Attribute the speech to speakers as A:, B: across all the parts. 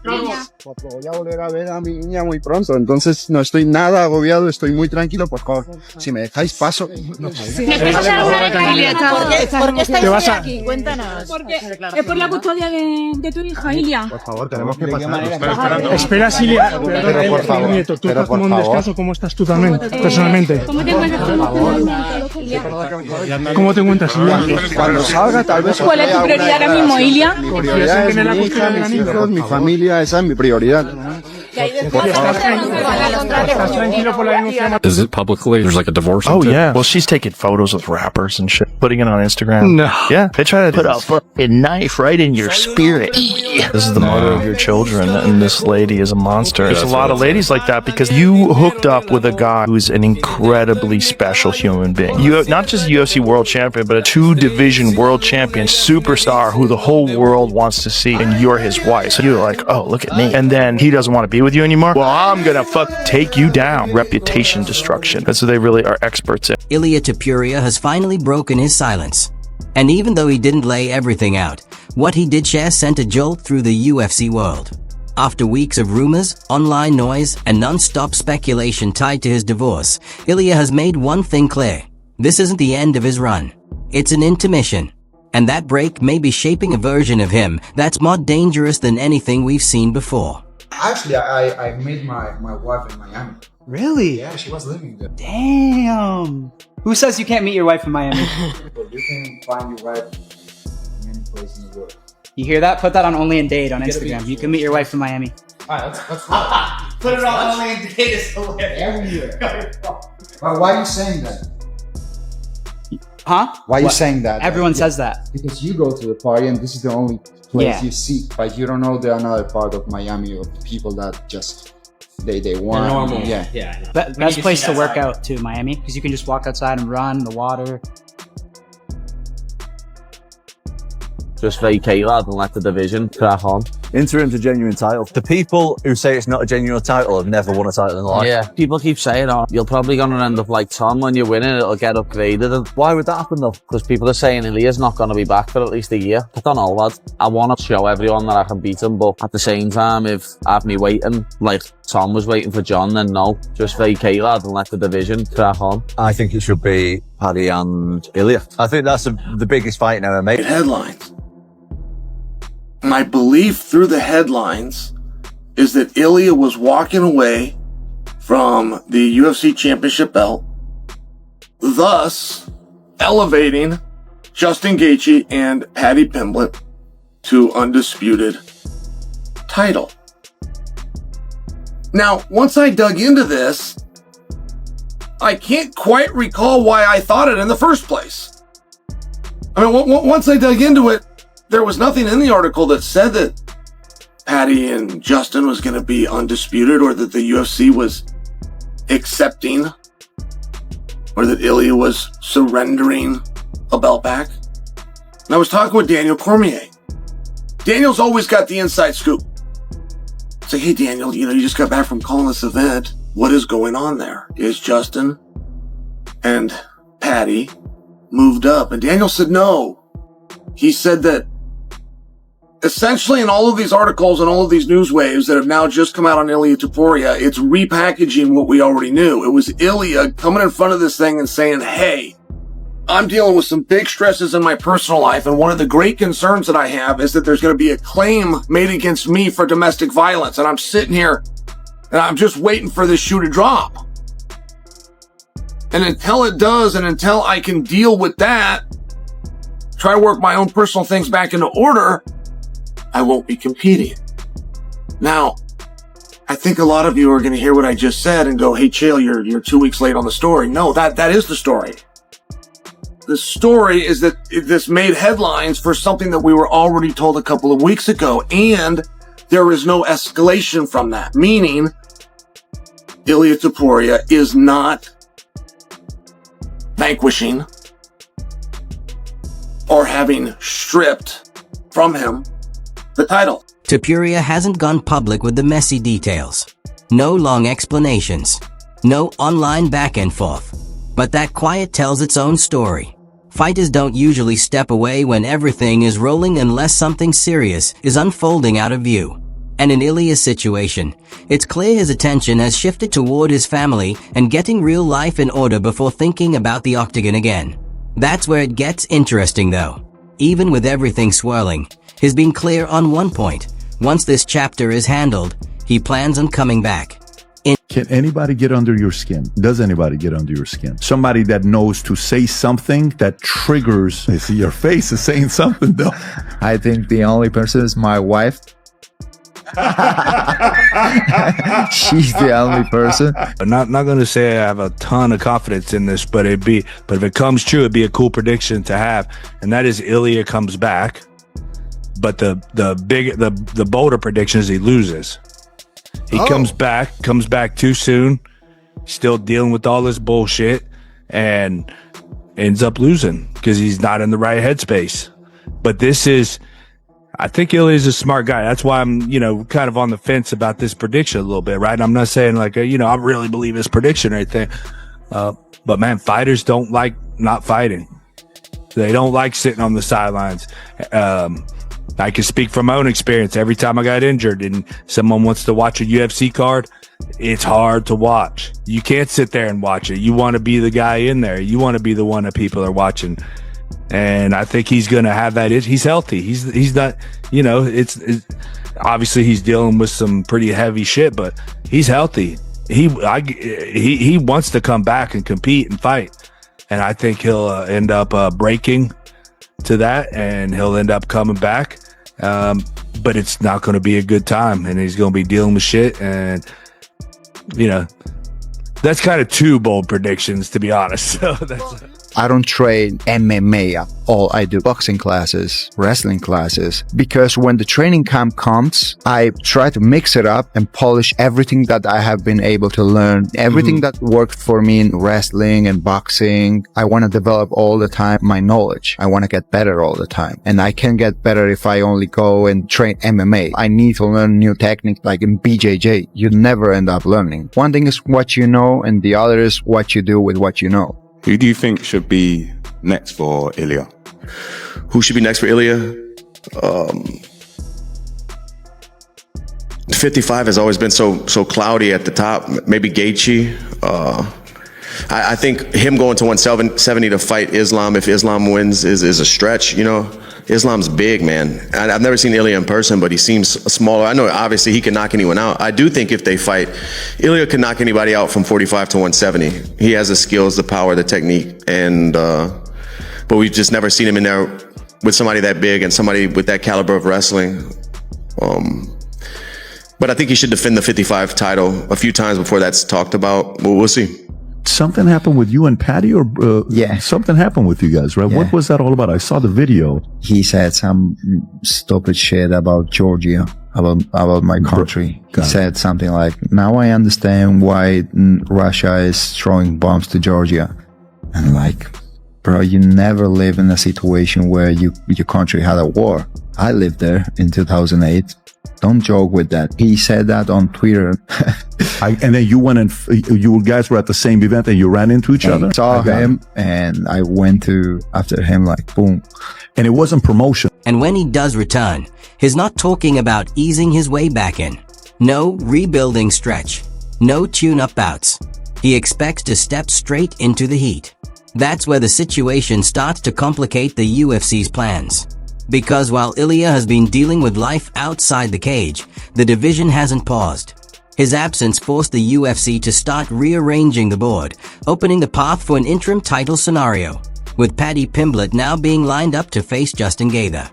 A: Pues voy a volver a ver a mi niña muy pronto, entonces no estoy nada agobiado, estoy muy tranquilo, por favor, si me dejáis paso.
B: ¿Por qué estáis aquí? Cuéntanos.
C: Es por la custodia de tu hija, Ilia.
A: Por favor, tenemos que pasar.
D: Espera, Ilia.
A: Pero por favor.
D: Nieto, tú estás tomando un descanso, ¿cómo estás tú también, personalmente?
C: ¿Cómo te encuentras tú?
D: ¿Cómo te encuentras, Ilia?
A: Cuando salga, tal vez...
C: ¿Cuál es tu prioridad ahora mismo, Ilia?
A: Mi prioridad es mi hija, mis hijos, mi familia, esa es mi prioridad.
E: Is it publicly? There's like a divorce.
F: Oh yeah. Well, she's taking photos with rappers and shit, putting it on Instagram.
D: No.
F: Yeah. They try to put a fucking knife right in your spirit. This is the mother of your children, and this lady is a monster. There's a lot of ladies like that because you hooked up with a guy who's an incredibly special human being. You not just a UFC world champion, but a 2-division world champion superstar who the whole world wants to see, and you're his wife. So you're like, oh, look at me. And then he doesn't want to be with you anymore. Well, I'm gonna take you down. Reputation destruction. That's what they really are experts at.
G: Ilia Topuria has finally broken his silence. And even though he didn't lay everything out, what he did share sent a jolt through the UFC world. After weeks of rumors, online noise, and non-stop speculation tied to his divorce, Ilia has made one thing clear. This isn't the end of his run. It's an intermission. And that break may be shaping a version of him that's more dangerous than anything we've seen before.
H: Actually, I met my wife in Miami.
I: Really?
H: Yeah, she was living there.
I: Damn. Who says you can't meet your wife in Miami?
H: But you can find your wife in any place in the world.
I: You hear that? Put that on Only in Date on Instagram. You can meet your wife in Miami.
H: Alright, that's right.
I: Put it on Only in Date. It's hilarious.
H: Everywhere. But why are you saying that?
I: Huh?
H: Why are you saying that?
I: Everyone says that.
H: Because you go to the party and this is the only place
I: Yeah.
H: you see. Like you don't know the another part of Miami of people that just they want.
J: Normal.
H: Yeah.
I: Best place to work out too, Miami, because you can just walk outside and run the water.
J: Just vacate, lad, and let the division crack on.
K: Interim to genuine title. The people who say it's not a genuine title have never won a title in life.
J: Yeah, people keep saying, oh, you're probably going to end up like Tom when you win it, it'll get upgraded. And
K: Why would that happen though?
J: because people are saying Ilia's not going to be back for at least a year. I don't know, lad. I want to show everyone that I can beat him, but at the same time, if I have me waiting, like Tom was waiting for John, then no. Just vacate, lad, and let the division crack on.
K: I think it should be Paddy and Ilia. I think that's the biggest fight in MMA.
L: Headlines. My belief through the headlines is that Ilia was walking away from the UFC championship belt, thus elevating Justin Gaethje and Paddy Pimblett to undisputed title. Now, once I dug into this, I can't quite recall why I thought it in the first place. I mean, once I dug into it, there was nothing in the article that said that Paddy and Justin was going to be undisputed or that the UFC was accepting or that Ilia was surrendering a belt back. And I was talking with Daniel Cormier. Daniel's always got the inside scoop. It's like, hey, Daniel, you just got back from calling this event. What is going on there? Is Justin and Paddy moved up? And Daniel said no. He said that essentially in all of these articles and all of these news waves that have now just come out on Ilia Topuria, it's repackaging what we already knew. It was Ilia coming in front of this thing and saying, hey, I'm dealing with some big stresses in my personal life, and one of the great concerns that I have is that there's going to be a claim made against me for domestic violence, and I'm sitting here and I'm just waiting for this shoe to drop. And until it does, and until I can deal with that, try to work my own personal things back into order, I won't be competing. Now, I think a lot of you are going to hear what I just said and go, hey, chill, you're 2 weeks late on the story. No, that is the story. The story is that this made headlines for something that we were already told a couple of weeks ago, and there is no escalation from that, meaning Ilia Topuria is not vanquishing or having stripped from him the title.
G: Topuria hasn't gone public with the messy details. No long explanations. No online back and forth. But that quiet tells its own story. Fighters don't usually step away when everything is rolling unless something serious is unfolding out of view. And in Ilia's situation, it's clear his attention has shifted toward his family and getting real life in order before thinking about the Octagon again. That's where it gets interesting though. Even with everything swirling, he's been clear on one point. Once this chapter is handled, he plans on coming back.
E: Can anybody get under your skin? Does anybody get under your skin? Somebody that knows to say something that triggers. I see your face is saying something though.
M: I think the only person is my wife. She's the only person.
N: I'm not going to say I have a ton of confidence in this, but if it comes true, it'd be a cool prediction to have, and that is Ilia comes back. But the bolder prediction is he loses. He comes back too soon, still dealing with all this bullshit, and ends up losing because he's not in the right headspace. But I think Ilia's a smart guy. That's why I'm, kind of on the fence about this prediction a little bit, right? I'm not saying like, I really believe his prediction or anything. But man, fighters don't like not fighting. They don't like sitting on the sidelines. I can speak from my own experience. Every time I got injured and someone wants to watch a UFC card, it's hard to watch. You can't sit there and watch it. You want to be the guy in there. You want to be the one that people are watching. And I think he's going to have that. He's healthy. He's not, it's obviously he's dealing with some pretty heavy shit, but he's healthy. He wants to come back and compete and fight. And I think he'll end up breaking to that, and he'll end up coming back. But it's not going to be a good time, and he's going to be dealing with shit. And, that's kind of two bold predictions, to be honest. So
M: I don't train MMA at all. I do boxing classes, wrestling classes, because when the training camp comes, I try to mix it up and polish everything that I have been able to learn, everything that worked for me in wrestling and boxing. I want to develop all the time my knowledge. I want to get better all the time. And I can get better if I only go and train MMA. I need to learn new techniques like in BJJ. You never end up learning. One thing is what you know, and the other is what you do with what you know.
O: Who do you think should be next for Ilia?
P: Who should be next for Ilia? 55 has always been so cloudy at the top. Maybe Gaethje. I think him going to 170 to fight Islam, if Islam wins, is a stretch. Islam's big, man. I've never seen Ilia in person, but he seems smaller. I know obviously he can knock anyone out. I do think if they fight, Ilia can knock anybody out from 45 to 170. He has the skills, the power, the technique, and but we've just never seen him in there with somebody that big and somebody with that caliber of wrestling. But I think he should defend the 55 title a few times before that's talked about. We'll see.
E: Something happened with you and Patty, or
M: yeah,
E: something happened with you guys, right? Yeah. What was that all about? I saw the video.
M: He said some stupid shit about Georgia, about my country. He said something like, "Now I understand why Russia is throwing bombs to Georgia." And like, bro, you never live in a situation where your country had a war. I lived there in 2008. Don't joke with that. He said that on Twitter.
E: And then you went and you guys were at the same event and you ran into each other?
M: I saw him and I went after him like boom.
E: And it wasn't promotion.
G: And when he does return, he's not talking about easing his way back in. No rebuilding stretch. No tune-up bouts. He expects to step straight into the heat. That's where the situation starts to complicate the UFC's plans. Because while Ilia has been dealing with life outside the cage, the division hasn't paused. His absence forced the UFC to start rearranging the board, opening the path for an interim title scenario, with Paddy Pimblett now being lined up to face Justin Gaethje.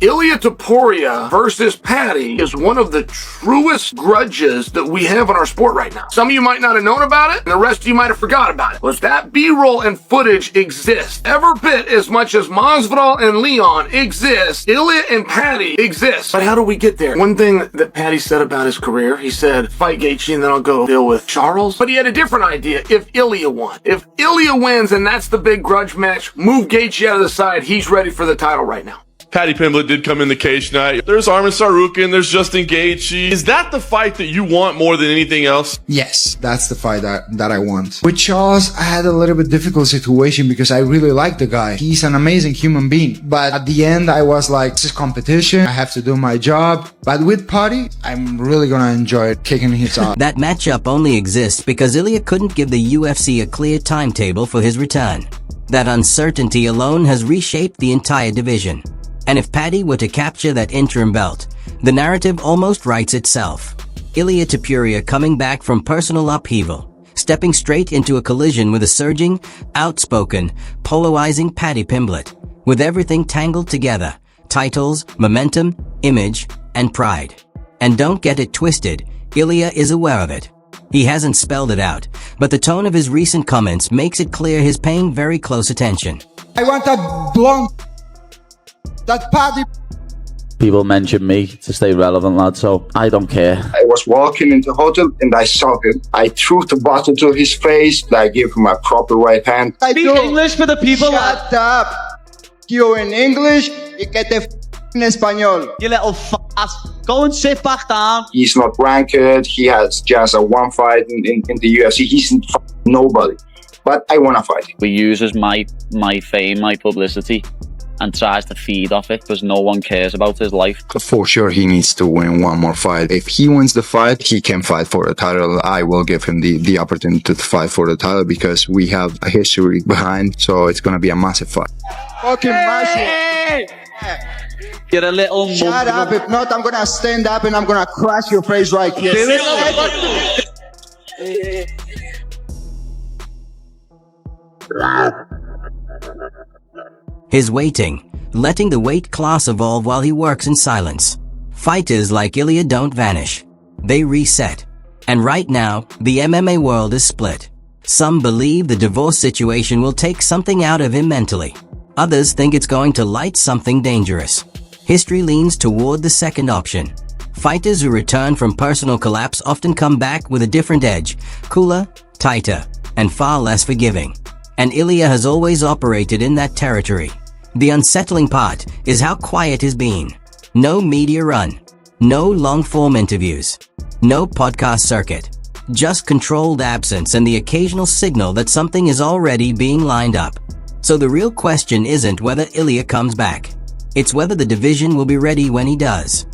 L: Ilia Topuria versus Paddy is one of the truest grudges that we have in our sport right now. Some of you might not have known about it, and the rest of you might have forgot about it. But that B-roll and footage exists every bit as much as Masvidal and Leon exist. Ilia and Paddy exist. But how do we get there? One thing that Paddy said about his career, he said, fight Gaethje and then I'll go deal with Charles. But he had a different idea if Ilia won. If Ilia wins and that's the big grudge match, move Gaethje out of the side, he's ready for the title right now.
Q: Paddy Pimblett did come in the cage tonight. There's Armin Tsarukyan, there's Justin Gaethje. Is that the fight that you want more than anything else?
M: Yes, that's the fight that I want. With Charles, I had a little bit difficult situation because I really like the guy. He's an amazing human being. But at the end, I was like, this is competition. I have to do my job. But with Paddy, I'm really gonna enjoy kicking his ass.
G: That matchup only exists because Ilia couldn't give the UFC a clear timetable for his return. That uncertainty alone has reshaped the entire division. And if Paddy were to capture that interim belt, the narrative almost writes itself. Ilia Topuria coming back from personal upheaval, stepping straight into a collision with a surging, outspoken, polarizing Paddy Pimblett, with everything tangled together: titles, momentum, image, and pride. And don't get it twisted, Ilia is aware of it. He hasn't spelled it out, but the tone of his recent comments makes it clear he's paying very close attention.
M: I want a blonde. That Paddy.
J: People mention me to stay relevant, lad, so I don't care.
M: I was walking into the hotel and I saw him. I threw the bottle to his face. I gave him a proper right hand.
R: Speak English for the people.
M: Shut up. You in English, you get the in español.
R: You little ass. Go and sit back down.
M: He's not ranked. He has just a one fight in the UFC. He's nobody. But I want to fight.
J: He uses my fame, my publicity, and tries to feed off it because no one cares about his life.
M: For sure, he needs to win one more fight. If he wins the fight, he can fight for the title. I will give him the opportunity to fight for the title because we have a history behind, so it's going to be a massive fight. Fucking massive.
R: You're a little...
M: Shut up. If not, I'm going to stand up and I'm going to crash your face right here.
G: His waiting, letting the weight class evolve while he works in silence. Fighters like Ilia don't vanish. They reset. And right now, the MMA world is split. Some believe the divorce situation will take something out of him mentally. Others think it's going to light something dangerous. History leans toward the second option. Fighters who return from personal collapse often come back with a different edge, cooler, tighter, and far less forgiving. And Ilia has always operated in that territory. The unsettling part is how quiet he's been. No media run. No long-form interviews. No podcast circuit. Just controlled absence and the occasional signal that something is already being lined up. So the real question isn't whether Ilia comes back. It's whether the division will be ready when he does.